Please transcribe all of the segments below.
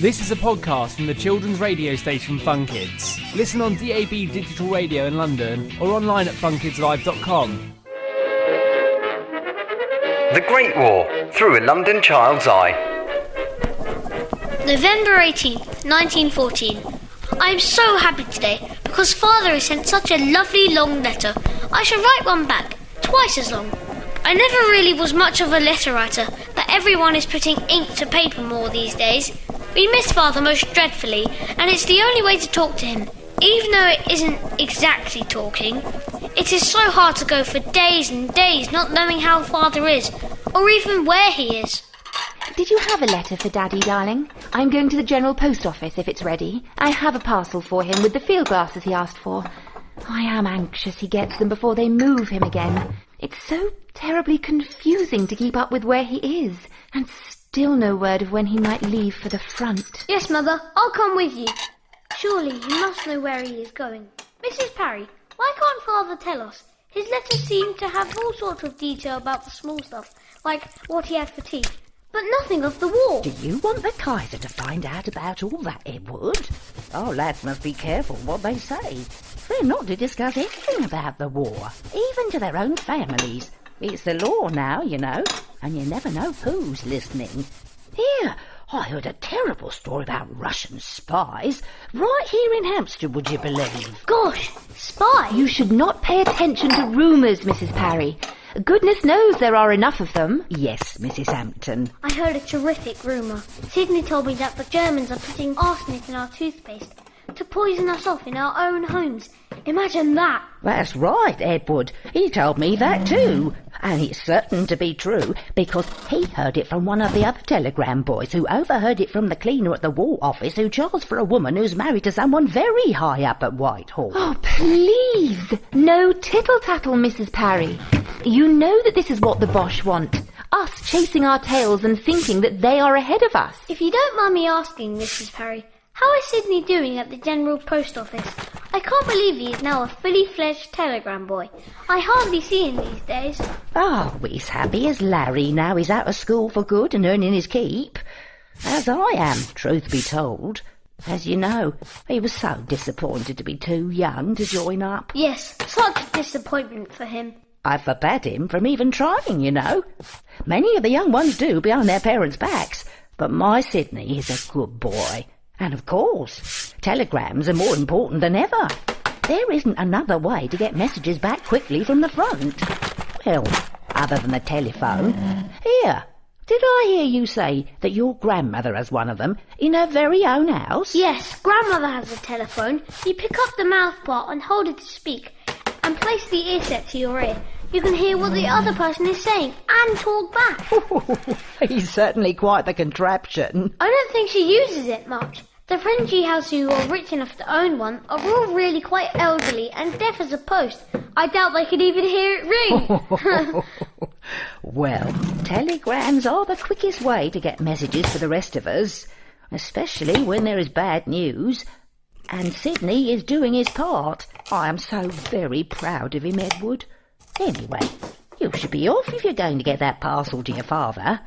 This is a podcast from the children's radio station Fun Kids. Listen on DAB Digital Radio in London or online at funkidslive.com. The Great War, through a London child's eye. November 18th, 1914. I am so happy today because Father has sent such a lovely long letter. I shall write one back, twice as long. I never really was much of a letter writer, but everyone is putting ink to paper more these days. We miss Father most dreadfully, and it's the only way to talk to him. Even though it isn't exactly talking, it is so hard to go for days and days not knowing how Father is, or even where he is. Did you have a letter for Daddy, darling? I'm going to the General Post Office if it's ready. I have a parcel for him with the field glasses he asked for. I am anxious he gets them before they move him again. It's so terribly confusing to keep up with where he is, and still no word of when he might leave for the front. Yes, Mother, I'll come with you. Surely you must know where he is going. Mrs. Parry, why can't Father tell us? His letters seem to have all sorts of detail about the small stuff, like what he had for tea, but nothing of the war. Do you want the Kaiser to find out about all that, Edward? Our lads must be careful what they say. They're not to discuss anything about the war, even to their own families. It's the law now, you know, and you never know who's listening. Here, I heard a terrible story about Russian spies right here in Hampstead, would you believe? Gosh, spies? You should not pay attention to rumours, Mrs. Parry. Goodness knows there are enough of them. Yes, Mrs. Hampton. I heard a terrific rumour. Sydney told me that the Germans are putting arsenic in our toothpaste to poison us off in our own homes. Imagine that. That's right, Edward. He told me that too. And it's certain to be true, because he heard it from one of the other telegram boys who overheard it from the cleaner at the War Office who charged for a woman who's married to someone very high up at Whitehall. Oh, please! No tittle-tattle, Mrs. Parry. You know that this is what the Boche want. Us chasing our tails and thinking that they are ahead of us. If you don't mind me asking, Mrs. Parry, how is Sydney doing at the General Post Office? I can't believe he is now a fully-fledged telegram boy. I hardly see him these days. Oh, he's happy as Larry now he's out of school for good and earning his keep. As I am, truth be told. As you know, he was so disappointed to be too young to join up. Yes, such a disappointment for him. I forbade him from even trying, you know. Many of the young ones do behind their parents' backs, but my Sydney is a good boy. And of course, telegrams are more important than ever. There isn't another way to get messages back quickly from the front. Well, other than the telephone. Here, did I hear you say that your grandmother has one of them in her very own house? Yes, Grandmother has a telephone. You pick up the mouth part and hold it to speak, and place the earset to your ear. You can hear what the other person is saying and talk back. He's certainly quite the contraption. I don't think she uses it much. The friends she has who are rich enough to own one are all really quite elderly and deaf as a post. I doubt they could even hear it ring. Well, telegrams are the quickest way to get messages for the rest of us, especially when there is bad news. And Sydney is doing his part. I am so very proud of him, Edward. Anyway, you should be off if you're going to get that parcel to your father.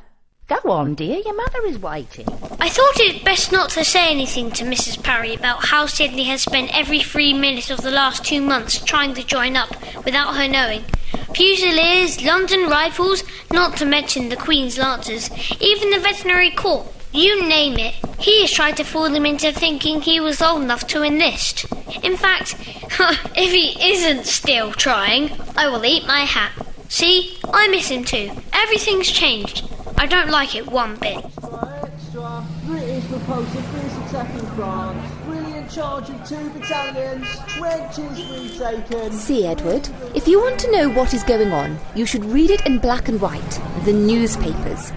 Go on, dear, your mother is waiting. I thought it best not to say anything to Mrs. Parry about how Sydney has spent every 3 minutes of the last 2 months trying to join up without her knowing. Fusiliers, London Rifles, not to mention the Queen's Lancers, even the Veterinary Corps, you name it. He has tried to fool them into thinking he was old enough to enlist. In fact, if he isn't still trying, I will eat my hat. See, I miss him too. Everything's changed. I don't like it one bit. Extra. British repulsive force attacking France. Brilliant charge of 2 battalions. Trenches retaken. See, Edward, if you want to know what is going on, you should read it in black and white, the newspapers.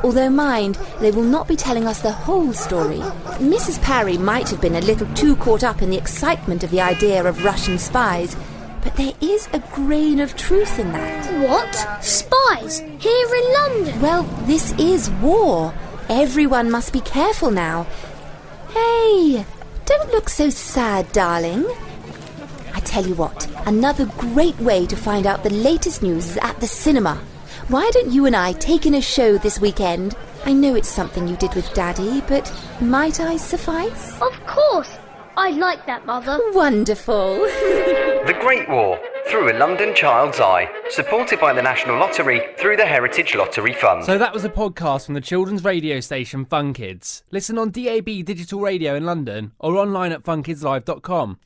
Although mind, they will not be telling us the whole story. Mrs. Parry might have been a little too caught up in the excitement of the idea of Russian spies, but there is a grain of truth in that. What? Spies? Here in London? Well, this is war. Everyone must be careful now. Hey, don't look so sad, darling. I tell you what, another great way to find out the latest news is at the cinema. Why don't you and I take in a show this weekend? I know it's something you did with Daddy, but might I suffice? Of course! I like that, Mother. Wonderful. The Great War, through a London child's eye. Supported by the National Lottery through the Heritage Lottery Fund. So that was a podcast from the children's radio station Fun Kids. Listen on DAB Digital Radio in London or online at funkidslive.com.